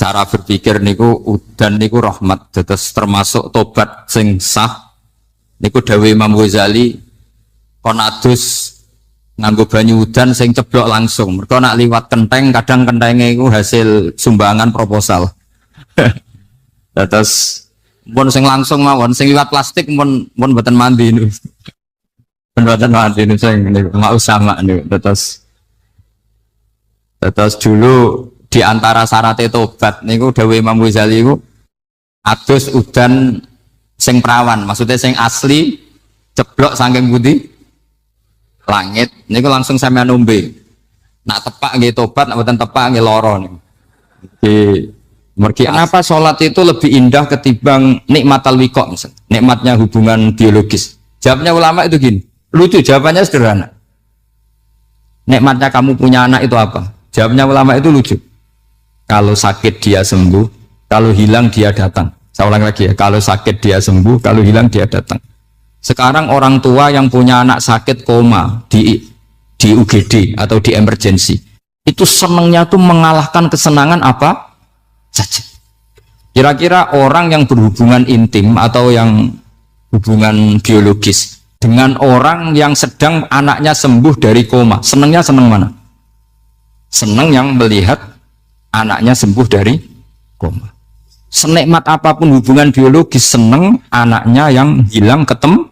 cara berpikir niku udan niku rahmat, terus termasuk tobat sing sah niku dawuh Imam Ghazali kon adus nganggo banyu udan sing ceblok langsung. Mergo nak liwat kenteng kadang kentenge iku hasil sumbangan proposal. Terus pun sing langsung mawon, sing liwat plastik pun mboten mandi niku. Mboten mandi niku sing niku mau sama niku. Terus dulu di antara syarat tobat niku dawuh Imam Ghazali niku adus udan sing perawan, maksudnya sing asli ceblok saking pundi langit niku langsung sampeyan ombe. Nak tepak nggih tobat, nak mboten tepak nggih lara niku. Kenapa sholat itu lebih indah ketimbang nikmatal wiqa, misalnya nikmatnya hubungan biologis? Jawabnya ulama itu gini, lucu jawabannya sederhana. Nikmatnya kamu punya anak itu apa? Jawabnya ulama itu lucu. Kalau sakit dia sembuh, kalau hilang dia datang. Saya ulang lagi ya, kalau sakit dia sembuh, kalau hilang dia datang. Sekarang orang tua yang punya anak sakit koma di UGD atau di emergency, itu senangnya tuh mengalahkan kesenangan apa saja. Kira-kira orang yang berhubungan intim atau yang hubungan biologis dengan orang yang sedang anaknya sembuh dari koma, senangnya senang mana? Senang yang melihat anaknya sembuh dari koma. Senikmat apapun hubungan biologis, seneng anaknya yang hilang ketemu.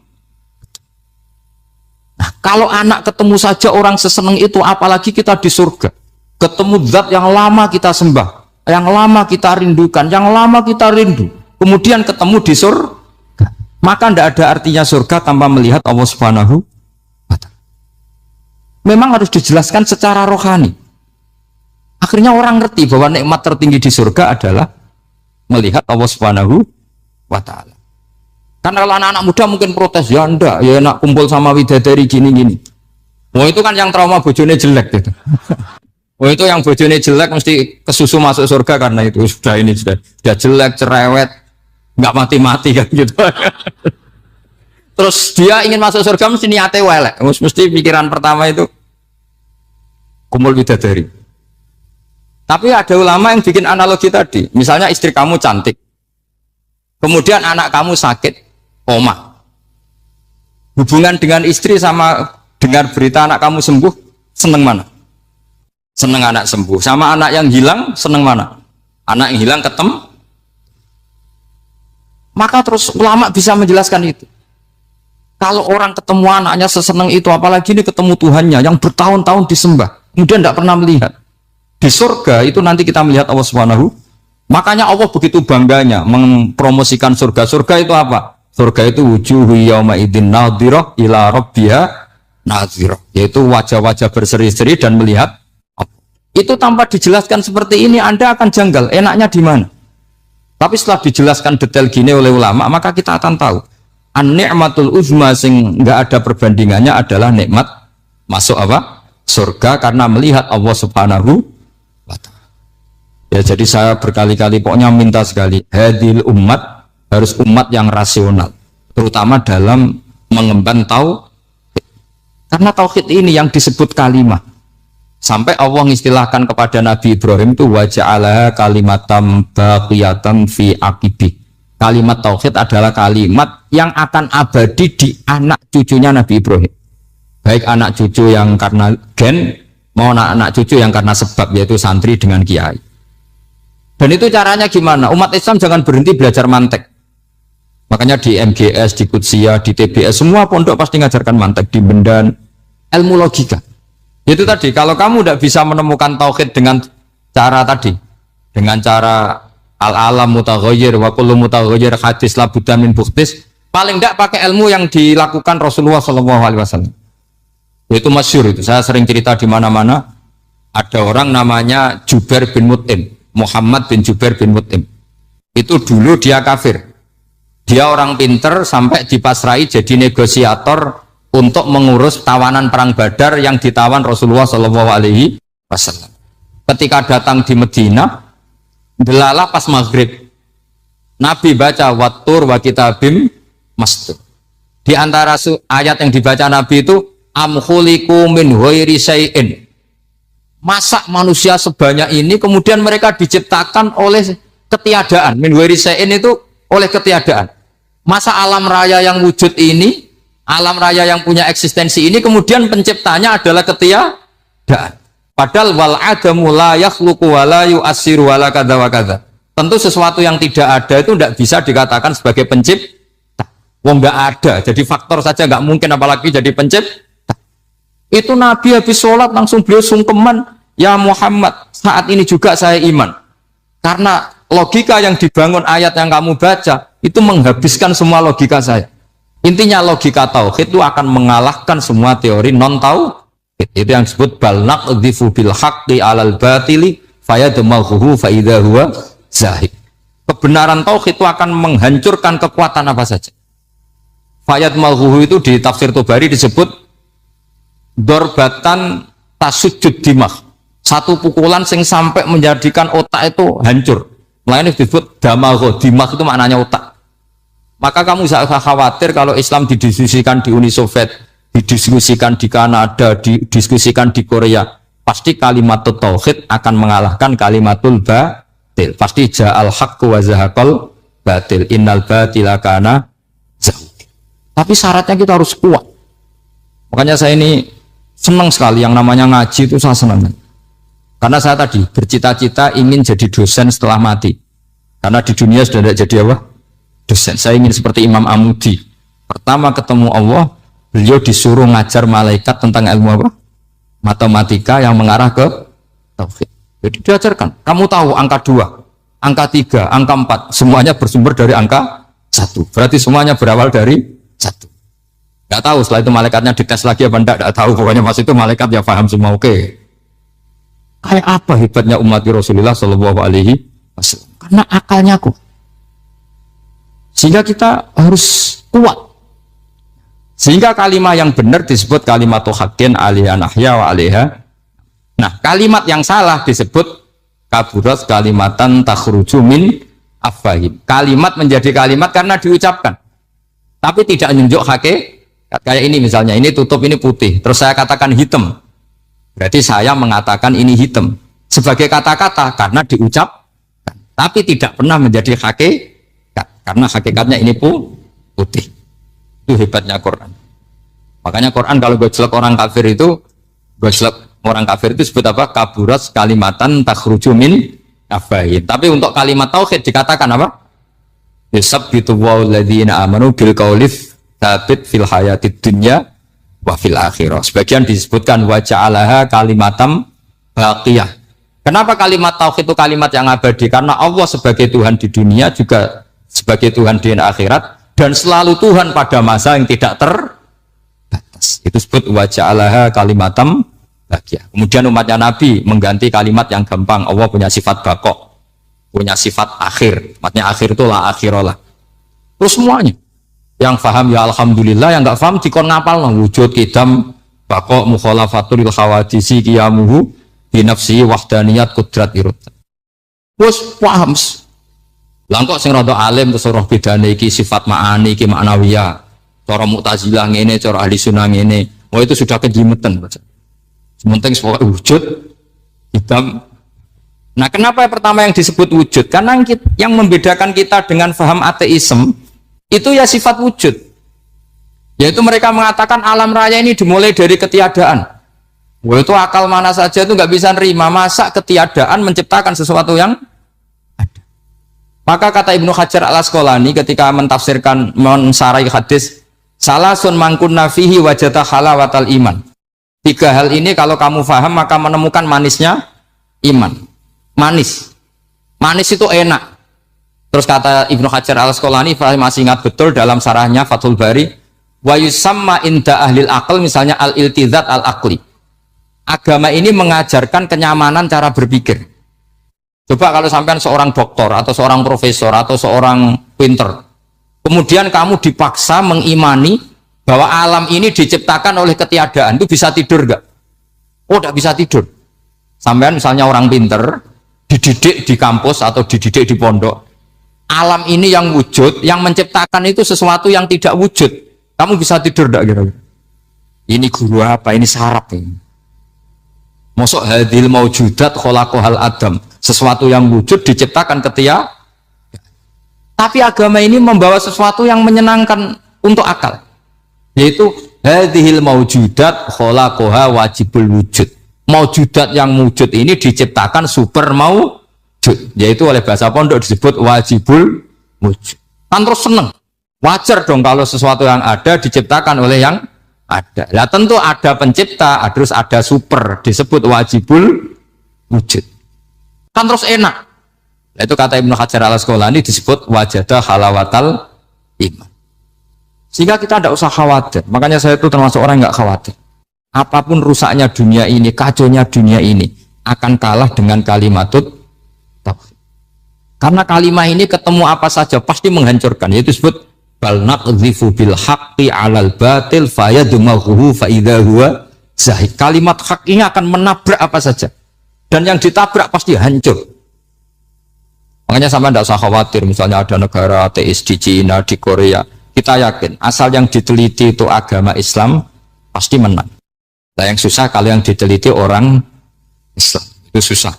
Nah, kalau anak ketemu saja orang seseneng itu, apalagi kita di surga. Ketemu zat yang lama kita sembah, yang lama kita rindukan, yang lama kita rindu. Kemudian ketemu di surga. Maka tidak ada artinya surga tanpa melihat Allah Subhanahu wa Ta'ala. Memang harus dijelaskan secara rohani. Akhirnya orang ngerti bahwa nikmat tertinggi di surga adalah melihat Allah Subhanahu wa Ta'ala. Karena kalau anak-anak muda mungkin protes, ya enggak, ya enak kumpul sama widadari gini-gini. Wah itu kan yang trauma bojone jelek gitu. Wah itu yang bojone jelek mesti kesusu masuk surga karena itu sudah jelek, cerewet, nggak mati-mati kan gitu. Terus dia ingin masuk surga mesti niate welek, mesti pikiran pertama itu kumpul widadari. Tapi ada ulama yang bikin analogi tadi, misalnya istri kamu cantik, kemudian anak kamu sakit, koma. Hubungan dengan istri sama dengar berita anak kamu sembuh, seneng mana? Seneng anak sembuh. Sama anak yang hilang, seneng mana? Anak yang hilang ketemu. Maka terus ulama bisa menjelaskan itu. Kalau orang ketemu anaknya seseneng itu, apalagi ini ketemu Tuhannya yang bertahun-tahun disembah, kemudian tidak pernah melihat. Di surga itu nanti kita melihat Allah Subhanahu. Makanya Allah begitu bangganya mempromosikan surga. Surga itu apa? Surga itu wujuhu yauma idzin nadhirah ila rabbiha nadhirah, yaitu wajah-wajah berseri-seri dan melihat. Itu tanpa dijelaskan seperti ini Anda akan janggal, enaknya di mana? Tapi setelah dijelaskan detail gini oleh ulama, maka kita akan tahu an-ni'matul uzma sing enggak ada perbandingannya adalah nikmat masuk apa? Surga karena melihat Allah Subhanahu. Ya jadi saya berkali-kali pokoknya minta sekali, hadil umat harus umat yang rasional, terutama dalam mengemban tauhid. Karena tauhid ini yang disebut kalimah. Sampai Allah mengistilahkan kepada Nabi Ibrahim itu waja'alaha kalimatam baqiyatan fi aqibi. Kalimat tauhid adalah kalimat yang akan abadi di anak cucunya Nabi Ibrahim. Baik anak cucu yang karena gen, mau anak cucu yang karena sebab, yaitu santri dengan kiai. Dan itu caranya gimana? Umat Islam jangan berhenti belajar mantek. Makanya di MGS, di Qudsiah, di TBS, semua pondok pasti ngajarkan mantek, di Bendan, ilmu logika. Itu tadi, kalau kamu tidak bisa menemukan tauhid dengan cara tadi, dengan cara al-alam mutaghayyir wa kullu mutaghayyir hadis la budda min bukhtis, paling tidak pakai ilmu yang dilakukan Rasulullah SAW. Itu masyhur itu. Saya sering cerita di mana-mana. Ada orang namanya Jubair bin Mut'im. Muhammad bin Jubair bin Mut'im. Itu dulu dia kafir. Dia orang pinter sampai dipasrai jadi negosiator untuk mengurus tawanan perang Badar yang ditawan Rasulullah SAW. Ketika datang di Medina, delalah pas maghrib, Nabi baca wattur wa kitabim mastur. Di antara ayat yang dibaca Nabi itu am khuliqu min ghairi syai'in, Masa manusia sebanyak ini kemudian mereka diciptakan oleh ketiadaan. Min ghairi syai'in itu oleh ketiadaan. Masa alam raya yang wujud ini, alam raya yang punya eksistensi ini kemudian penciptanya adalah ketiadaan. Padahal wal adamu la yakhluqu wa la yu'assiru wa la kadza wa kadza. Tentu sesuatu yang tidak ada itu tidak bisa dikatakan sebagai pencipta. Wong nggak ada, jadi faktor saja nggak mungkin apalagi jadi pencipta. Itu Nabi habis sholat langsung beliau sungkeman, ya Muhammad, saat ini juga saya iman. Karena logika yang dibangun ayat yang kamu baca itu menghabiskan semua logika saya. Intinya logika tauhid itu akan mengalahkan semua teori non tauhid. Itu yang disebut bal naqdhifu bil haqqi 'alal batili fayadmaghuhu fa idza huwa zahid. Kebenaran tauhid itu akan menghancurkan kekuatan apa saja. Fayadmaghuhu itu di tafsir Tobari disebut dorbatan tasujud dimah, satu pukulan sing sampai menjadikan otak itu hancur. Lainnya disebut damagho, dimah itu maknanya otak. Maka kamu jangan khawatir kalau Islam didiskusikan di Uni Soviet, didiskusikan di Kanada, didiskusikan di Korea, pasti kalimat tauhid akan mengalahkan kalimatul batil. Pasti ja'al haqqu wa zahaqal batil, innal batila kana zahuq. Tapi syaratnya kita harus kuat. Makanya saya ini senang sekali yang namanya ngaji itu, saya senang. Karena saya tadi bercita-cita ingin jadi dosen setelah mati. Karena di dunia sudah tidak jadi apa? Dosen. Saya ingin seperti Imam Amudi. Pertama ketemu Allah, beliau disuruh ngajar malaikat tentang ilmu apa? Matematika yang mengarah ke tauhid. Jadi diajarkan. Kamu tahu angka 2, angka 3, angka 4, semuanya bersumber dari angka 1. Berarti semuanya berawal dari 1. Nggak tahu setelah itu malaikatnya dites lagi apa enggak tahu, pokoknya pas itu malaikat ya paham semua. Oke. Kayak apa hebatnya umat Rasulullah Shallallahu Alaihi Wasallam? Karena akalnya kuat. Sehingga kita harus kuat. Sehingga kalimat yang benar disebut kalimat haqqin 'alaiha nahya wa 'alaiha. Nah, kalimat yang salah disebut kaburat kalimatan takhruju min afwahim. Kalimat menjadi kalimat karena diucapkan, tapi tidak menunjuk hakikat. Kayak ini misalnya, ini tutup, ini putih, terus saya katakan hitam, berarti saya mengatakan ini hitam sebagai kata-kata karena diucapkan, tapi tidak pernah menjadi hakikat karena hakikatnya ini putih. Itu hebatnya Quran. Makanya Quran kalau gojlok orang kafir itu, gojlok orang kafir itu sebut apa? Kaburat kalimatan takhruju min afwahim. Tapi untuk kalimat tauhid dikatakan apa? Yusabbitu walladzina amanu bil qaulif tabit fil hayatid dunya wa fil akhirah. Sebagian disebutkan wa ja'alaha kalimatam baqiyah. Kenapa kalimat tauhid itu kalimat yang abadi? Karena Allah sebagai Tuhan di dunia juga sebagai Tuhan di akhirat, dan selalu Tuhan pada masa yang tidak terbatas. Itu disebut wa ja'alaha kalimatam baqiyah. Kemudian umatnya Nabi mengganti kalimat yang gampang. Allah punya sifat baqo, punya sifat akhir. Maksudnya akhir itu la akhirah. Terus semuanya yang paham ya alhamdulillah, yang nggak paham dikon ngapal no. Wujud kidam baqo mukhalafatul khawadisi qiyamuhu binafsi wahdaniyat kudrat irut. Terus paham langkok sing rada alim terus roh bedane iki sifat ma'ani iki ma'nawiyah, cara Mu'tazilah ngene, cara ahli sunnah ngene. Oh itu sudah kejimetan baca. Sementing pokoknya wujud kidam. Nah kenapa yang pertama yang disebut wujud? Karena yang membedakan kita dengan paham ateisme itu ya sifat wujud, yaitu mereka mengatakan alam raya ini dimulai dari ketiadaan. Wah itu akal mana saja itu nggak bisa nerima, masa ketiadaan menciptakan sesuatu yang ada. Maka kata Ibnu Hajar al Asqalani ketika mentafsirkan mensarai hadis salasun mangkunna fihi wajata halawatal iman. 3 hal ini kalau kamu paham maka menemukan manisnya iman. Manis itu enak. Terus kata Ibnu Hajar al Asqalani, masih ingat betul dalam sarahnya Fathul Bari, wa yusamma inda ahlil aql, misalnya al-iltizat al-aqli. Agama ini mengajarkan kenyamanan cara berpikir. Coba kalau sampean seorang doktor atau seorang profesor atau seorang pinter, kemudian kamu dipaksa mengimani bahwa alam ini diciptakan oleh ketiadaan, itu bisa tidur gak? Oh, tidak bisa tidur. Sampean misalnya orang pinter, dididik di kampus atau dididik di pondok, alam ini yang wujud, yang menciptakan itu sesuatu yang tidak wujud. Kamu bisa tidur tidak kira-kira? Ini guru apa? Ini sarap ini. Mosok hadil maujudat khalaqahal adam, sesuatu yang wujud diciptakan ketika. Tapi agama ini membawa sesuatu yang menyenangkan untuk akal, yaitu hadhil maujudat khalaqaha wajibul wujud. Maujudat yang wujud ini diciptakan super maujud, yaitu oleh bahasa pondok disebut wajibul wujud. Kan terus seneng, wajar dong kalau sesuatu yang ada diciptakan oleh yang ada. Lah tentu ada pencipta, terus ada super, disebut wajibul wujud. Kan terus enak. Nah, itu kata Ibnu Hajar al-Asqalani disebut wajadah halawatal iman. Sehingga kita tidak usah khawatir. Makanya saya itu termasuk orang yang nggak khawatir. Apapun rusaknya dunia ini, kacaunya dunia ini akan kalah dengan kalimatut tauhid. Karena kalimat ini ketemu apa saja pasti menghancurkan. Yaitu disebut bal naqdhifu bil haqqi 'alal batil fayadmaghuhu fa idza huwa zahid. Kalimat hak ini akan menabrak apa saja. Dan yang ditabrak pasti hancur. Makanya sama tidak usah khawatir misalnya ada negara ateis di Cina, di Korea. Kita yakin asal yang diteliti itu agama Islam pasti menang. Nah yang susah kalau yang diteliti orang Islam. Itu susah.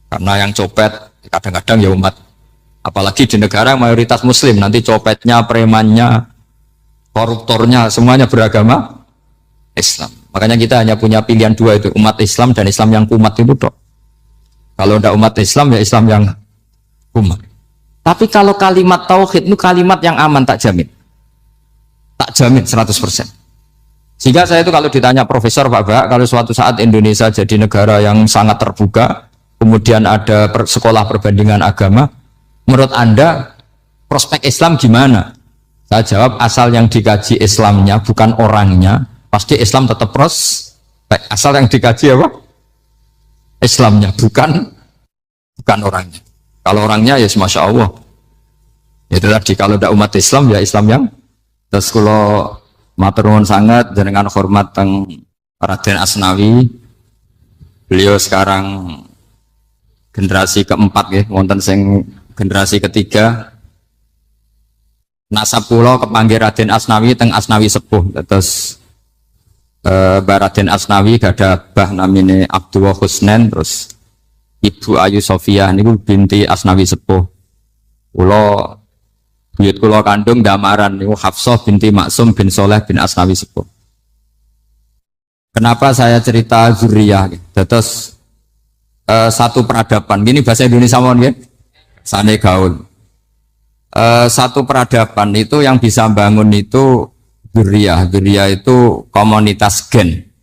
Karena yang copet kadang-kadang ya umat. Apalagi di negara mayoritas muslim, nanti copetnya, premannya, koruptornya, semuanya beragama Islam. Makanya kita hanya punya pilihan dua itu, umat Islam dan Islam yang kumat itu dok. Kalau tidak umat Islam, ya Islam yang kumat. Tapi kalau kalimat tauhid itu kalimat yang aman, tak jamin. Tak jamin 100%. Sehingga saya itu kalau ditanya profesor Pak Bak, kalau suatu saat Indonesia jadi negara yang sangat terbuka, kemudian ada sekolah perbandingan agama, menurut Anda prospek Islam gimana? Saya jawab asal yang dikaji Islamnya bukan orangnya, pasti Islam tetap prospek. Asal yang dikaji apa? Islamnya bukan orangnya. Kalau orangnya ya masya Allah. Itu tadi kalau tidak umat Islam ya Islam yang. Terus kalau matur nuwun sangat dengan hormat teng Raden Asnawi, beliau sekarang generasi keempat ya, wonten sing generasi ketiga. Nasab kula kepanggih Raden Asnawi teng Asnawi sepuh. Terus Mbak Raden Asnawi gada bah namine Abdullah Husnen, terus Ibu Ayu Sofia niku binti Asnawi sepuh. Kula buyut kula kandung damaran niku Hafsah binti Maksum bin Soleh bin Asnawi sepuh. Kenapa saya cerita zuriyah? Terus satu peradaban. Gini bahasa Indonesia mohon ya. Sane gaul. Satu peradaban itu yang bisa bangun itu zuriyah. Zuriyah itu komunitas gen.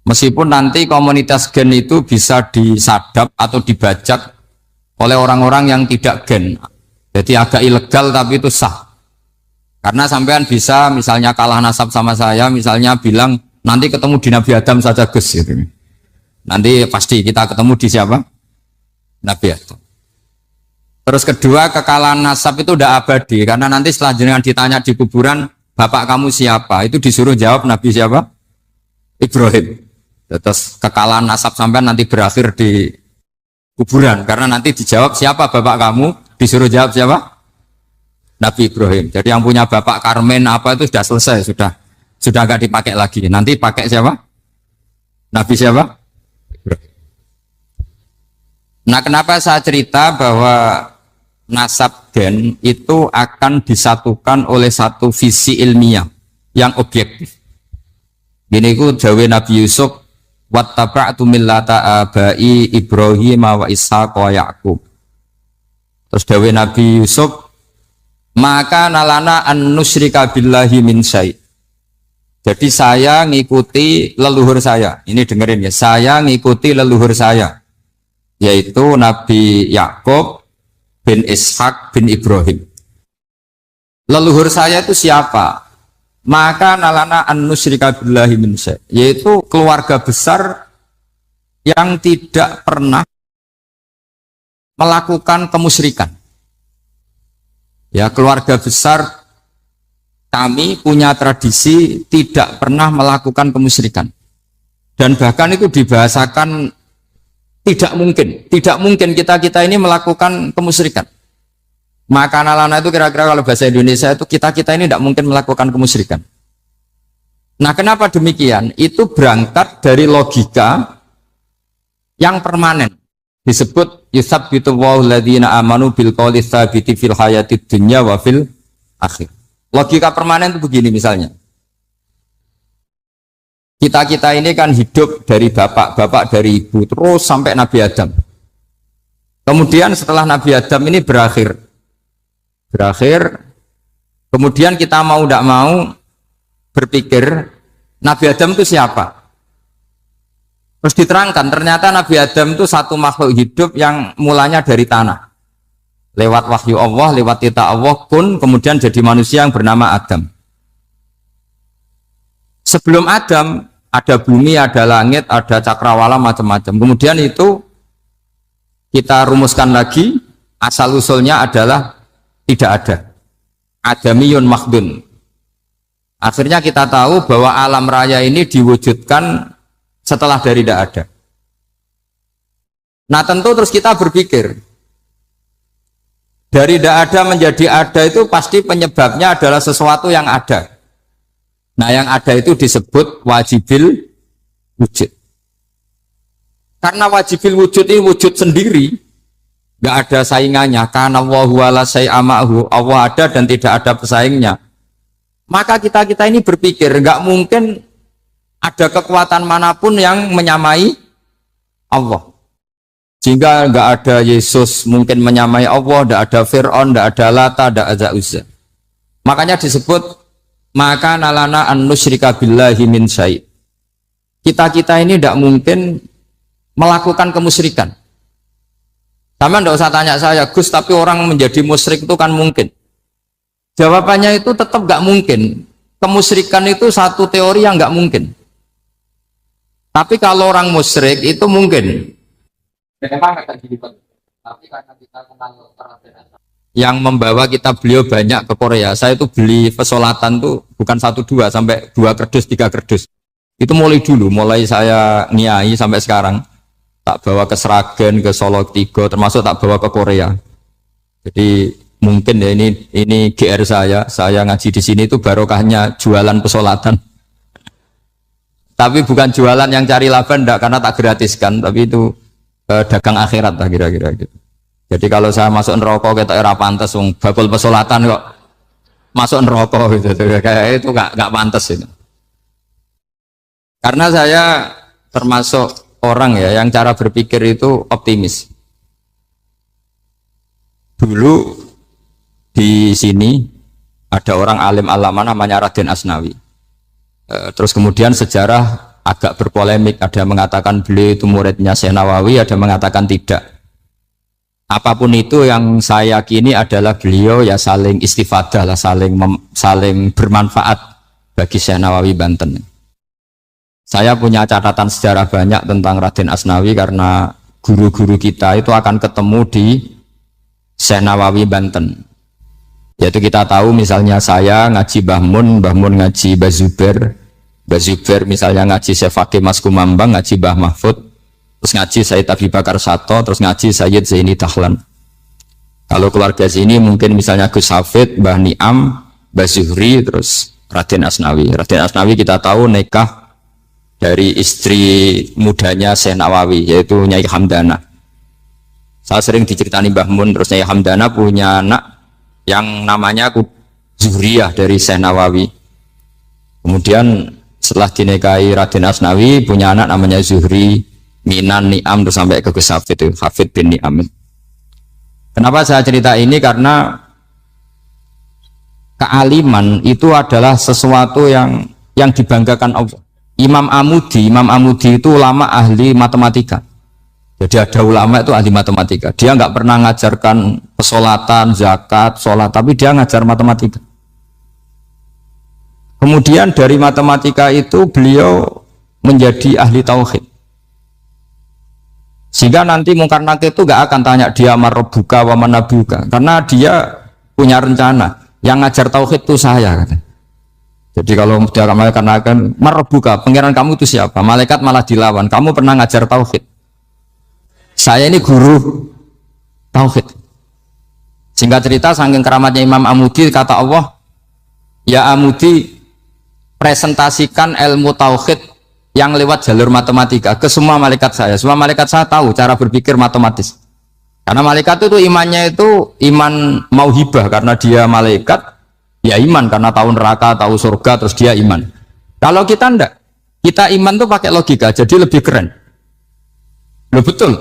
Meskipun nanti komunitas gen itu bisa disadap atau dibajak oleh orang-orang yang tidak gen. Jadi agak ilegal tapi itu sah. Karena sampean bisa misalnya kalah nasab sama saya, misalnya bilang nanti ketemu di Nabi Adam saja Gus gitu. Nanti pasti kita ketemu di siapa? Nabi Adam. Terus kedua, kekalahan nasab itu udah abadi karena nanti setelah jenengan ditanya di kuburan, bapak kamu siapa? Itu disuruh jawab Nabi siapa? Ibrahim. Terus kekalahan nasab sampean nanti berakhir di kuburan karena nanti dijawab siapa bapak kamu, disuruh jawab siapa? Nabi Ibrahim. Jadi yang punya bapak Karmen apa itu sudah selesai, sudah nggak dipakai lagi. Nanti pakai siapa? Nabi siapa? Ibrahim. Nah, kenapa saya cerita bahwa nasab gen itu akan disatukan oleh satu visi ilmiah yang objektif. Gini ku dawe Nabi Yusuf, wattaba'tu millata abai Ibrahim wa Ishaq wa Yaqub. Terus dawe Nabi Yusuf, maka nalana an nusyrika billahi min syai'. Jadi saya ngikuti leluhur saya. Ini dengerin ya, saya ngikuti leluhur saya, yaitu Nabi Yakub bin Ishak bin Ibrahim. Leluhur saya itu siapa? Maka nalana an nusyrika billahi min syai', yaitu keluarga besar yang tidak pernah melakukan kemusyrikan. Ya, keluarga besar kami punya tradisi tidak pernah melakukan kemusyrikan. Dan bahkan itu dibahasakan tidak mungkin kita ini melakukan kemusyrikan. Maka nalana itu kira-kira kalau bahasa Indonesia itu kita ini tidak mungkin melakukan kemusyrikan. Nah, kenapa demikian? Itu berangkat dari logika yang permanen. Disebut yusabbitu Allahu alladziina aamanu bil qouli tsabiti fil hayatid dunya wa fil akhir. Logika permanen itu begini misalnya. Kita ini kan hidup dari bapak dari ibu terus sampai Nabi Adam. Kemudian setelah Nabi Adam ini berakhir, kemudian kita mau tidak mau berpikir Nabi Adam itu siapa? Terus diterangkan ternyata Nabi Adam itu satu makhluk hidup yang mulanya dari tanah. Lewat wahyu Allah, lewat titah Allah kun, kemudian jadi manusia yang bernama Adam. Sebelum Adam ada bumi, ada langit, ada cakrawala macam-macam. Kemudian itu kita rumuskan lagi, asal usulnya adalah tidak ada. Adamiyun makhdun. Akhirnya kita tahu bahwa alam raya ini diwujudkan setelah dari tidak ada. Nah tentu terus kita berpikir, dari tidak ada menjadi ada itu pasti penyebabnya adalah sesuatu yang ada. Nah yang ada itu disebut wajibil wujud. Karena wajibil wujud ini wujud sendiri, nggak ada saingannya. Karena Allahu ala syai'amahu, Allah ada dan tidak ada pesaingnya. Maka kita ini berpikir nggak mungkin ada kekuatan manapun yang menyamai Allah. Sehingga nggak ada Yesus mungkin menyamai Allah, nggak ada Fir'aun, nggak ada Lata, nggak ada Uzza. Makanya disebut maka nalana an nusyrika billahi min syai'. Kita ini tidak mungkin melakukan kemusyrikan. Sama tidak usah tanya saya, Gus, tapi orang menjadi musyrik itu kan mungkin. Jawabannya itu tetap nggak mungkin. Kemusyrikan itu satu teori yang nggak mungkin. Tapi kalau orang musyrik itu mungkin. Memang akan dilibat. Tapi karena kita kenal yang membawa kita beliau banyak ke Korea. Saya itu beli pesolatan tuh bukan 1 2 sampai 2 kerdus 3 kerdus. Itu mulai dulu, mulai saya niai sampai sekarang. Tak bawa ke Sragen, ke Solo 3, termasuk tak bawa ke Korea. Jadi mungkin ya ini GR saya ngaji di sini itu barokahnya jualan pesolatan. Tapi bukan jualan yang cari laba enggak, karena tak gratiskan, tapi itu dagang akhirat lah kira-kira gitu. Jadi kalau saya masuk neraka kita era pantas wong bakul pesolatan kok masuk neraka gitu. Kayak itu enggak pantas itu. Karena saya termasuk orang ya yang cara berpikir itu optimis. Dulu di sini ada orang alim alama namanya Raden Asnawi. Terus kemudian sejarah agak berpolemik, ada yang mengatakan beliau itu muridnya Syekh Nawawi, ada yang mengatakan tidak. Apapun itu yang saya yakini adalah beliau ya saling istifadah lah, saling bermanfaat bagi Syekh Nawawi Banten. Saya punya catatan sejarah banyak tentang Raden Asnawi karena guru-guru kita itu akan ketemu di Syekh Nawawi Banten. Yaitu kita tahu misalnya saya ngaji Mbah Mun ngaji Mbah Zubair misalnya ngaji Syekh Fakih Mas Kumambang, ngaji Mbah Mahfud, terus ngaji Sayyid Abi Bakar Sato, terus ngaji Sayyid Zaini Dahlan. Kalau keluarga sini mungkin misalnya Gus Hafid, Mbah Niam, Mbah Zuhri, terus Raden Asnawi. Raden Asnawi kita tahu nikah dari istri mudanya Syekh Nawawi, yaitu Nyai Hamdana. Saya sering diceritani Mbah Mun, terus Nyai Hamdana punya anak yang namanya Zuhriyah dari Syekh Nawawi. Kemudian setelah dinikahi Raden Asnawi punya anak namanya Zuhri, Minan, Niam, terus sampai ke Gus Hafid, Hafid bin Niam. Kenapa saya cerita ini? Karena kealiman itu adalah sesuatu yang dibanggakan Allah. Imam Amudi itu ulama ahli matematika. Jadi ada ulama itu ahli matematika. Dia nggak pernah ngajarkan pesolatan, zakat, sholat, tapi dia ngajar matematika. Kemudian dari matematika itu beliau menjadi ahli tauhid. Sehingga nanti Mungkar Nakir itu nggak akan tanya dia marabbuka wa manabuka, karena dia punya rencana. Yang ngajar tauhid itu saya, kata. Jadi kalau dia akan marabbuka, pangeran kamu itu siapa? Malaikat malah dilawan. Kamu pernah ngajar tauhid? Saya ini guru tauhid. Singkat cerita, saking keramatnya Imam Amudi, kata Allah, ya Amudi, presentasikan ilmu tauhid yang lewat jalur matematika ke semua malaikat saya. Semua malaikat saya tahu cara berpikir matematis. Karena malaikat itu imannya itu iman mauhibah, karena dia malaikat, ya iman karena tahu neraka, tahu surga, terus dia iman. Kalau kita enggak, kita iman tuh pakai logika, jadi lebih keren. Loh betul.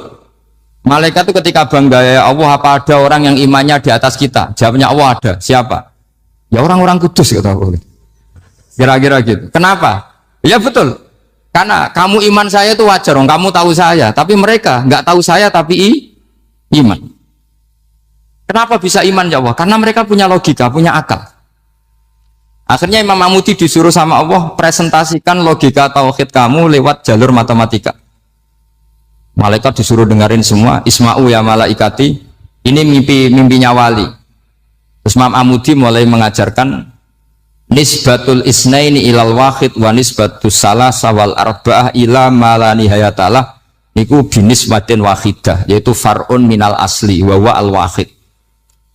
Malaikat itu ketika bangga, ya Allah, apa ada orang yang imannya di atas kita? Jawabnya Allah ada. Siapa? Ya orang-orang kudus, kata Allah. Kira-kira gitu. Kenapa? Ya betul. Karena kamu iman saya itu wajar, kamu tahu saya. Tapi mereka nggak tahu saya, tapi iman. Kenapa bisa iman ya Allah? Karena mereka punya logika, punya akal. Akhirnya Imam Mahmudi disuruh sama Allah presentasikan logika tauhid kamu lewat jalur matematika. Malaikat disuruh dengerin semua. Isma'u ya malaikati, ini mimpinya wali. Terus Imam Mahmudi mulai mengajarkan nisbatul isnaini ilal wahid wa nisbatus salasa wal arba'ah ila ma la nihayatalah niku binisbatin wahidah, yaitu far'un minal asli wa wa al wahid.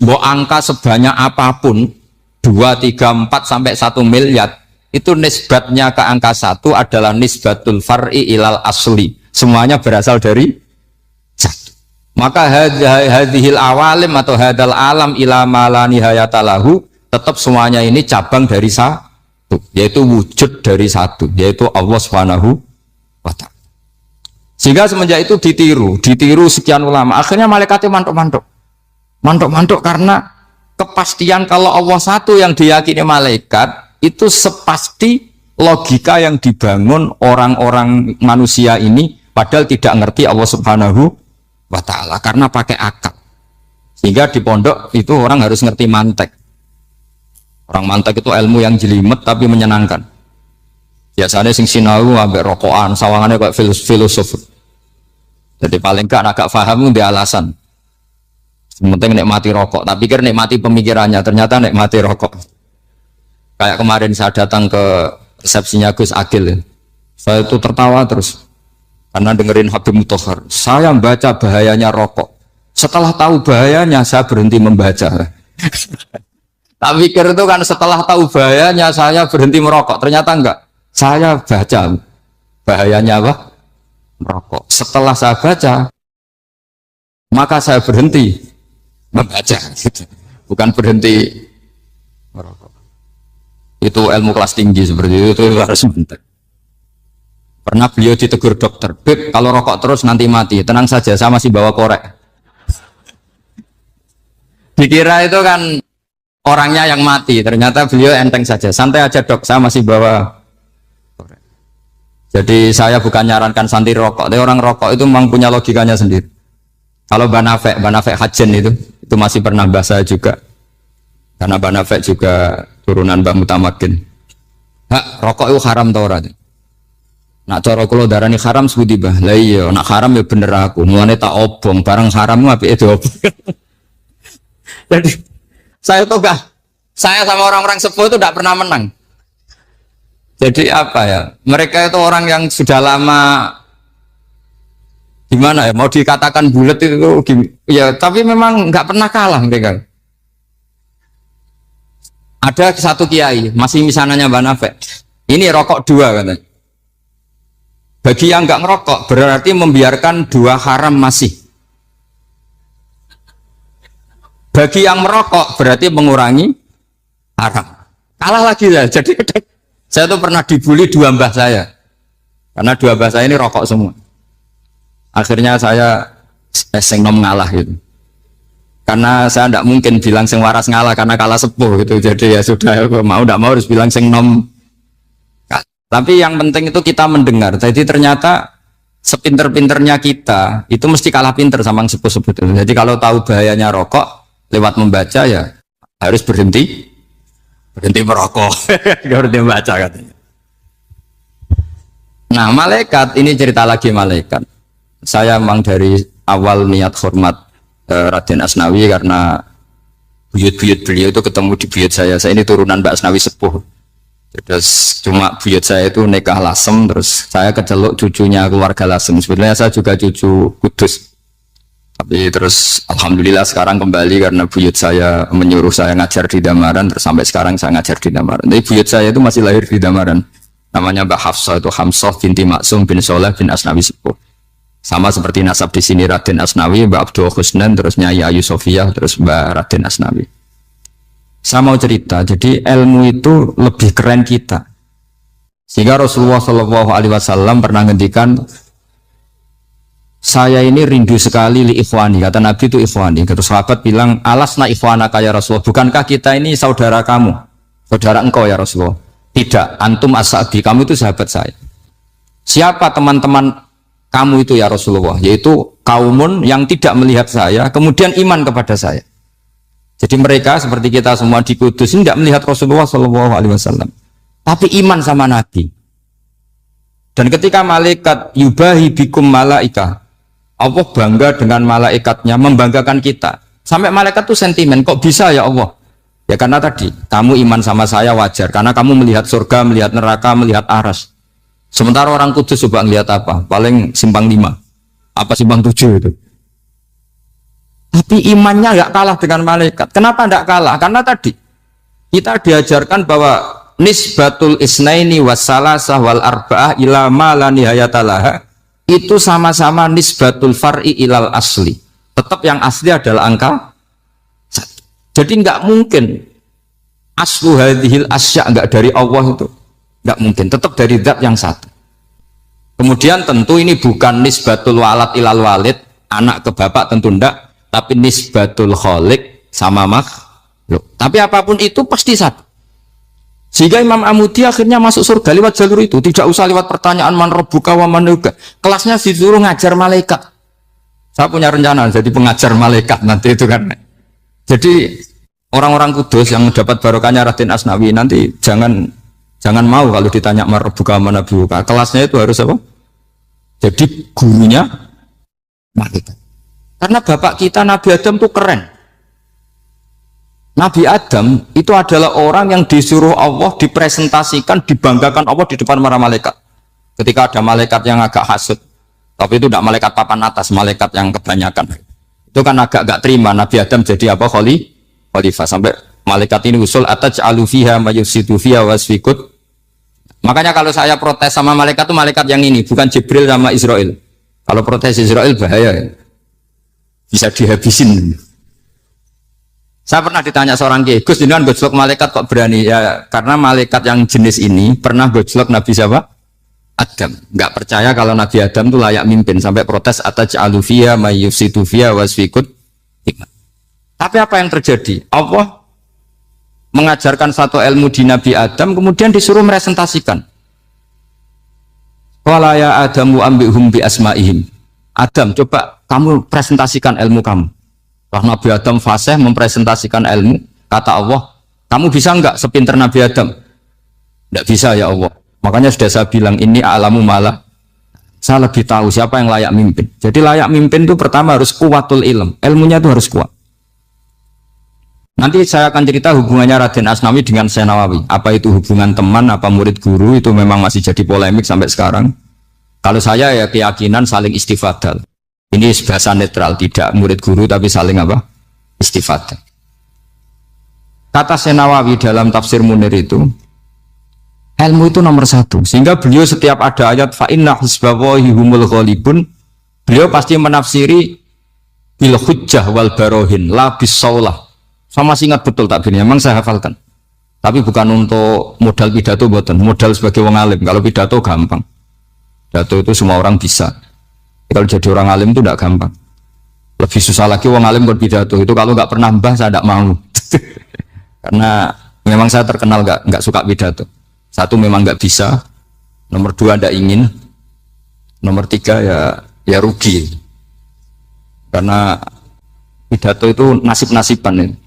Mbok angka sebanyak apapun 2, 3, 4 sampai 1 miliar itu nisbatnya ke angka 1 adalah nisbatul far'i ilal asli, semuanya berasal dari 1. Maka hadhil awalim atau hadal alam ila ma la nihayatalahu, tetap semuanya ini cabang dari 1, yaitu wujud dari 1, yaitu Allah Subhanahu wa ta'ala. Sehingga semenjak itu ditiru sekian ulama. Akhirnya malaikatnya mantuk karena kepastian kalau Allah satu yang diyakini malaikat itu sepasti logika yang dibangun orang-orang manusia ini, padahal tidak ngerti Allah Subhanahu wa ta'ala karena pakai akal. Sehingga di pondok itu orang harus ngerti mantek. Orang mantek itu ilmu yang jelimet tapi menyenangkan. Biasanya sing sinau ambek rokokan, sawangannya kayak filosof. Jadi paling gak agak paham dia alasan. Penting nikmati rokok, tapi pikir nikmati pemikirannya, ternyata nikmati rokok. Kayak kemarin saya datang ke resepsinya Gus Agil, saya itu tertawa terus karena dengerin Habib Mutahar. Saya membaca bahayanya rokok. Setelah tahu bahayanya, saya berhenti membaca. Tak pikir itu kan setelah tahu bahayanya saya berhenti merokok. Ternyata enggak. Saya baca bahayanya apa? Merokok. Setelah saya baca, maka saya berhenti membaca. Bukan berhenti merokok. Itu ilmu kelas tinggi seperti itu harus mentek. Pernah beliau ditegur dokter, Beb, kalau rokok terus nanti mati. Tenang saja, saya masih bawa korek. Dikira itu kan orangnya yang mati, ternyata beliau enteng saja. Santai aja dok, saya masih bawa korek. Jadi saya bukan nyarankan santai rokok, tapi orang rokok itu memang punya logikanya sendiri. Kalau Banafek Hajen itu masih pernah bahasa juga. Karena Banafek juga turunan Mbah Mutamakin. Hak, rokok itu haram tau ora? Nak cara kula darani haram sebuti bah. Lah iya, nak haram ya bener aku. Mulane tak obong, barang haram apike diobong. Jadi saya tuh saya sama orang-orang sepuh itu tidak pernah menang. Jadi apa ya? Mereka itu orang yang sudah lama gimana ya? Mau dikatakan bulat itu ya, tapi memang nggak pernah kalah mereka. Ada satu kiai masih misananya Banafek. Ini rokok 2 katanya. Bagi yang nggak ngerokok berarti membiarkan 2 haram masih. Bagi yang merokok berarti mengurangi haram. Kalah lagi ya. Jadi saya tuh pernah dibully 2 mbah saya. Karena 2 mbah saya ini rokok semua. Akhirnya saya sing nom ngalah gitu. Karena saya tidak mungkin bilang sing waras ngalah karena kalah sepuh gitu. Jadi ya sudah, mau tidak mau harus bilang sing nom. Tapi yang penting itu kita mendengar. Jadi ternyata sepinter-pinternya kita itu mesti kalah pinter sama yang sepuh-sepuh itu. Jadi kalau tahu bahayanya rokok lewat membaca ya harus berhenti merokok. Berhenti membaca katanya. Nah malaikat ini cerita lagi malaikat. Saya memang dari awal niat hormat Raden Asnawi karena buyut-buyut beliau itu ketemu di buyut saya. Saya ini turunan Mbak Asnawi sepuh. Terus cuma buyut saya itu nikah Lasem, terus saya keceluk cucunya keluarga Lasem. Sebenarnya saya juga cucu Kudus. Tapi terus alhamdulillah sekarang kembali karena buyut saya menyuruh saya ngajar di Damaran, terus sampai sekarang saya ngajar di Damaran. Tapi buyut saya itu masih lahir di Damaran. Namanya Mbak Hafsah, itu Hamsah binti Maksum bin Soleh bin Asnawi Sepuh. Sama seperti nasab di sini Raden Asnawi, Mbak Abdul Husnan, terus Nyai Ayu Sofiyah, terus Mbak Raden Asnawi. Saya mau cerita, jadi ilmu itu lebih keren kita. Sehingga Rasulullah Shallallahu Alaihi Wasallam pernah ngendikan, saya ini rindu sekali li ikhwani, kata Nabi itu ikhwani. Kata sahabat bilang, alasna ikhwanaka ya Rasulullah, bukankah kita ini saudara kamu, saudara engkau ya Rasulullah? Tidak, antum ashabi, kamu itu sahabat saya. Siapa teman-teman kamu itu ya Rasulullah? Yaitu kaumun yang tidak melihat saya, kemudian iman kepada saya. Jadi mereka seperti kita semua di Kudus ini tidak melihat Rasulullah Shallallahu Alaihi Wasallam, tapi iman sama Nabi. Dan ketika malaikat yubahi bikum malaika, Allah bangga dengan malaikatnya, membanggakan kita. Sampai malaikat tuh sentimen, kok bisa ya Allah? Ya karena tadi, kamu iman sama saya wajar. Karena kamu melihat surga, melihat neraka, melihat aras. Sementara orang Kudus coba ngelihat apa? Paling simpang 5. Apa simpang 7 itu? Tapi imannya nggak kalah dengan malaikat. Kenapa nggak kalah? Karena tadi, kita diajarkan bahwa nisbatul isnaini wassalasah wal arba'ah ila ma la nihayatalaha, itu sama-sama nisbatul far'i ilal asli. Tetap yang asli adalah angka 1. Jadi nggak mungkin aslu hadhil asya nggak dari Allah itu, nggak mungkin. Tetap dari zat yang satu. Kemudian tentu ini bukan nisbatul walad ilal walid, anak ke bapak tentu enggak, tapi nisbatul khaliq sama makhluk. Tapi apapun itu pasti satu. Sehingga Imam Amudi akhirnya masuk surga lewat jalur itu, tidak usah lewat pertanyaan man rabbuka wa man nabiyyuka. Kelasnya disuruh ngajar malaikat. Saya punya rencana jadi pengajar malaikat nanti itu kan. Jadi orang-orang Kudus yang dapat barokahnya Raden Asnawi nanti jangan mau kalau ditanya man rabbuka wa man nabiyyuka. Kelasnya itu harus apa? Jadi gurunya malaikat. Karena bapak kita Nabi Adam itu keren. Nabi Adam itu adalah orang yang disuruh Allah, dipresentasikan, dibanggakan Allah di depan para malaikat. Ketika ada malaikat yang agak hasut, tapi itu tidak malaikat papan atas, malaikat yang kebanyakan. Itu kan agak gak terima Nabi Adam jadi apa? Khalifah. Sampai malaikat ini usul ataj'alu fiha mayusidu fiha wasfikut. Makanya kalau saya protes sama malaikat itu malaikat yang ini, bukan Jibril sama Israel. Kalau protes Israel bahaya ya. Bisa dihabisin. Saya pernah ditanya seorang kiai, Gus jenengan gojlok malaikat kok berani? Ya karena malaikat yang jenis ini pernah gojlok Nabi siapa? Adam. Nggak percaya kalau Nabi Adam itu layak mimpin, sampai protes ataj'alu fiha may yufsidu fiha wasfikut. Tapi apa yang terjadi? Allah mengajarkan satu ilmu di Nabi Adam, kemudian disuruh meresentasikan. Qala ya Adamu ambihum bi asma'ihim. Adam, coba kamu presentasikan ilmu kamu. Nabi Adam fasih mempresentasikan ilmu, kata Allah, kamu bisa enggak sepinter Nabi Adam? Enggak bisa ya Allah. Makanya sudah saya bilang ini a'lamu malah, saya lebih tahu siapa yang layak mimpin. Jadi layak mimpin itu pertama harus kuwatul ilm, ilmunya itu harus kuat. Nanti saya akan cerita hubungannya Raden Asnawi dengan Syekh Nawawi. Apa itu hubungan teman, apa murid guru, itu memang masih jadi polemik sampai sekarang. Kalau saya ya keyakinan saling istifadal. Ini bahasa netral, tidak murid guru tapi saling apa? Istifadah. Kata Syekh Nawawi dalam tafsir Munir itu, ilmu itu nomor 1. Sehingga beliau setiap ada ayat fa inna hizballahi humul ghalibun, beliau pasti menafsiri bil hujjah wal barohin la bisaulah. Saya masih ingat betul takbirnya, memang saya hafalkan. Tapi bukan untuk modal pidato, buatan modal sebagai wong alim. Kalau pidato gampang. Pidato itu semua orang bisa. Kalau jadi orang alim itu tidak gampang. Lebih susah lagi wong alim berpidato. Itu kalau nggak pernah mbah saya tidak mau. Karena memang saya terkenal nggak suka pidato. 1 memang nggak bisa. Nomor 2 tidak ingin. Nomor 3 ya rugi. Karena pidato itu nasib-nasiban.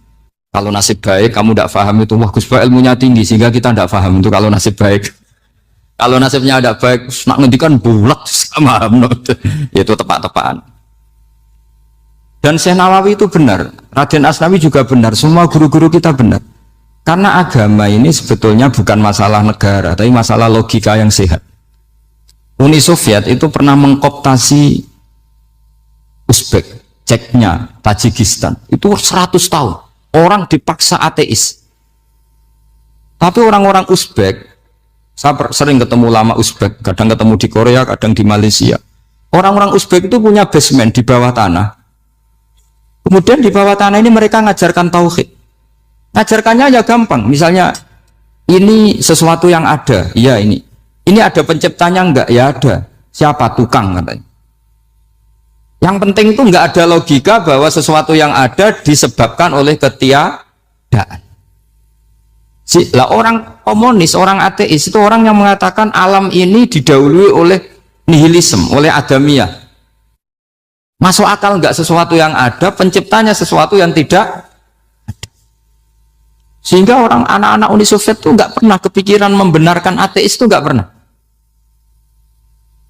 Kalau nasib baik kamu tidak paham itu, wah Gus Ba ilmunya tinggi sehingga kita tidak paham itu kalau nasib baik. Kalau nasibnya ada baik, nak ngendikan bulat sama itu tepat-tepatan. Dan Syekh Nawawi itu benar, Raden Asnawi juga benar, semua guru-guru kita benar. Karena agama ini sebetulnya bukan masalah negara, tapi masalah logika yang sehat. Uni Soviet itu pernah mengkooptasi Uzbek. Ceknya Tajikistan itu 100 tahun orang dipaksa ateis. Tapi orang-orang Uzbek, saya sering ketemu lama Uzbek, kadang ketemu di Korea, kadang di Malaysia. Orang-orang Uzbek itu punya basement di bawah tanah. Kemudian di bawah tanah ini mereka ngajarkan tauhid. Ngajarkannya ya gampang. Misalnya ini sesuatu yang ada, iya ini. Ini ada penciptanya enggak? Ya ada. Siapa? Tukang katanya. Yang penting itu enggak ada logika bahwa sesuatu yang ada disebabkan oleh ketiadaan. Lah orang komunis, orang ateis itu orang yang mengatakan alam ini didahului oleh nihilisme, oleh adamiyah. Masuk akal enggak sesuatu yang ada, penciptanya sesuatu yang tidak ada. Sehingga orang anak-anak Uni Soviet itu enggak pernah kepikiran membenarkan ateis, itu enggak pernah.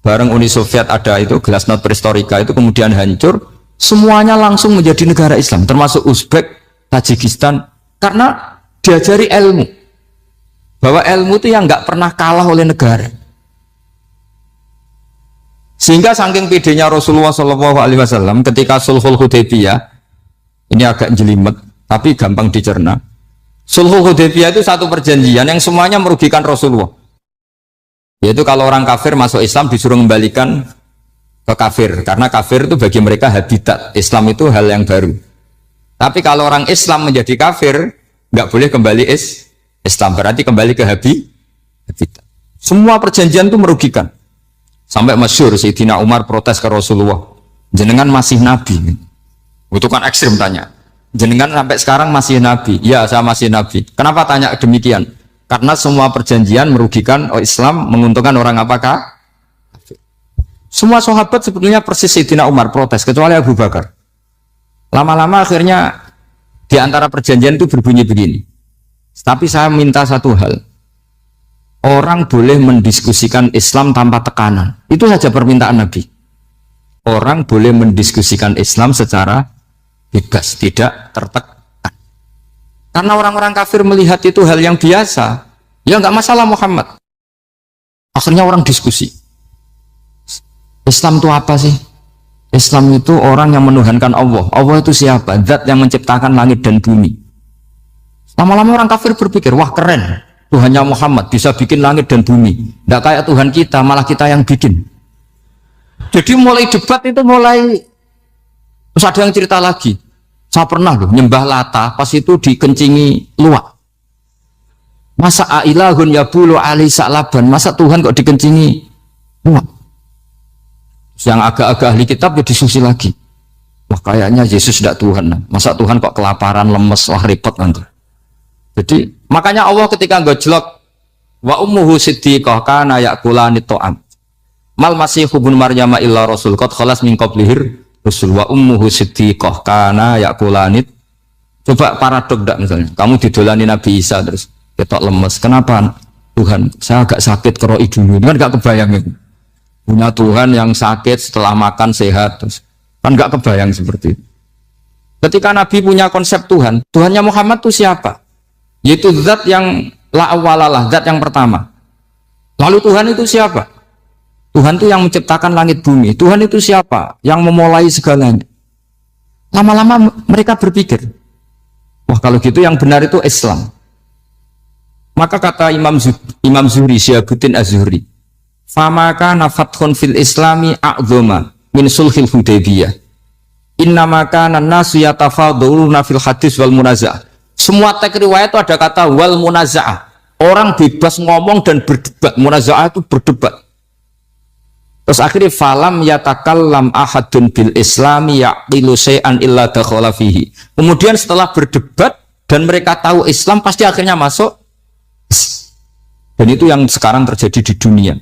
Bareng Uni Soviet ada itu Glasnost Perestroika itu kemudian hancur, semuanya langsung menjadi negara Islam, termasuk Uzbek, Tajikistan, karena diajari ilmu, bahwa ilmu itu yang nggak pernah kalah oleh negara. Sehingga saking pedenya Rasulullah SAW ketika Sulhul Hudaybiyah, ini agak jelimet tapi gampang dicerna. Sulhul Hudaybiyah itu satu perjanjian yang semuanya merugikan Rasulullah. Yaitu kalau orang kafir masuk Islam disuruh kembalikan ke kafir, karena kafir itu bagi mereka habitat, Islam itu hal yang baru. Tapi kalau orang Islam menjadi kafir, nggak boleh kembali Islam, berarti kembali ke habitat. Semua perjanjian itu merugikan. Sampai masyhur Sayyidina Umar protes ke Rasulullah, jenengan masih nabi. Itu kan ekstrim tanya. Jenengan sampai sekarang masih nabi? Ya, saya masih nabi. Kenapa tanya demikian? Karena semua perjanjian merugikan Islam, menguntungkan orang apakah? Semua sahabat sebetulnya persis Sayyidina Umar protes, kecuali Abu Bakar. Lama-lama akhirnya di antara perjanjian itu berbunyi begini. Tapi saya minta satu hal. Orang boleh mendiskusikan Islam tanpa tekanan. Itu saja permintaan Nabi. Orang boleh mendiskusikan Islam secara bebas, tidak tertekan. Karena orang-orang kafir melihat itu hal yang biasa. Ya nggak masalah Muhammad. Akhirnya orang diskusi. Islam itu apa sih? Islam itu orang yang menuhankan Allah. Allah itu siapa? Zat yang menciptakan langit dan bumi. Lama-lama orang kafir berpikir, wah keren, Tuhannya Muhammad bisa bikin langit dan bumi. Tidak kayak Tuhan kita, malah kita yang bikin. Jadi mulai debat itu mulai, terus ada yang cerita lagi. Saya pernah loh nyembah Lata, pas itu dikencingi luwak. Masa ailahun ya bulu ali sa'laban, masa Tuhan kok dikencingi luwak? Yang agak-agak ahli kitab ya diskusi lagi. Wah kayaknya Yesus tidak Tuhan. Masa Tuhan kok kelaparan, lemes, wah repot nanti. Jadi makanya Allah ketika gojlok wa ummuhu siddiqah kana yakulani ta'am. Mal masih hubun Maryam illa rasul qad khalas min qablihir rusul wa ummuhu siddiqah kana yakulani. Coba paradok dak misalnya. Kamu didolani Nabi Isa terus ketok lemes. Kenapa Tuhan? Saya agak sakit keroi dulu. Kan enggak kebayang itu. Punya Tuhan yang sakit setelah makan sehat terus. Kan enggak kebayang seperti itu. Ketika Nabi punya konsep Tuhan, Tuhannya Muhammad itu siapa? Yaitu zat yang la awalalah, zat yang pertama. Lalu Tuhan itu siapa? Tuhan itu yang menciptakan langit bumi. Tuhan itu siapa? Yang memulai segalanya. Lama-lama mereka berpikir, wah kalau gitu yang benar itu Islam. Maka kata Imam Zuhri, Syihabuddin Az-Zuhri, famaka nafathun fil islami a'zoma min sulhil Hudaybiyah. Innama kana an-nasu yatafadhaluna fil hadis wal munaza'ah. Semua teks riwayat itu ada kata wal munaza'ah. Orang bebas ngomong dan berdebat. Munaza'ah itu berdebat. Terus akhirnya falam yatakallam ahadun bil islami yaqilu syai'an illa dakhala fihi. Kemudian setelah berdebat dan mereka tahu Islam pasti akhirnya masuk. Dan itu yang sekarang terjadi di dunia.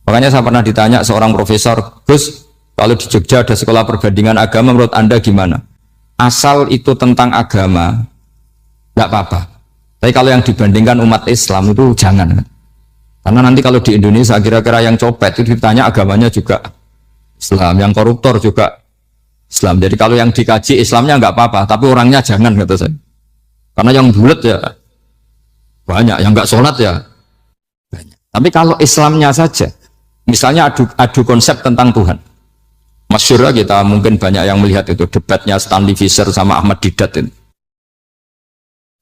Makanya saya pernah ditanya seorang profesor, Gus, kalau di Jogja ada sekolah perbandingan agama, menurut Anda gimana? Asal itu tentang agama, enggak apa-apa. Tapi kalau yang dibandingkan umat Islam itu jangan. Karena nanti kalau di Indonesia kira-kira yang copet itu ditanya agamanya juga Islam, yang koruptor juga Islam. Jadi kalau yang dikaji Islamnya enggak apa-apa, tapi orangnya jangan, kata saya. Karena yang bulat ya banyak, yang enggak sholat ya banyak. Tapi kalau Islamnya saja, misalnya adu konsep tentang Tuhan, Masyhur lah, kita mungkin banyak yang melihat itu debatnya Stanley Fischer sama Ahmad Didat itu.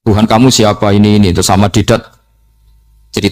Tuhan kamu siapa ini itu sama Didat.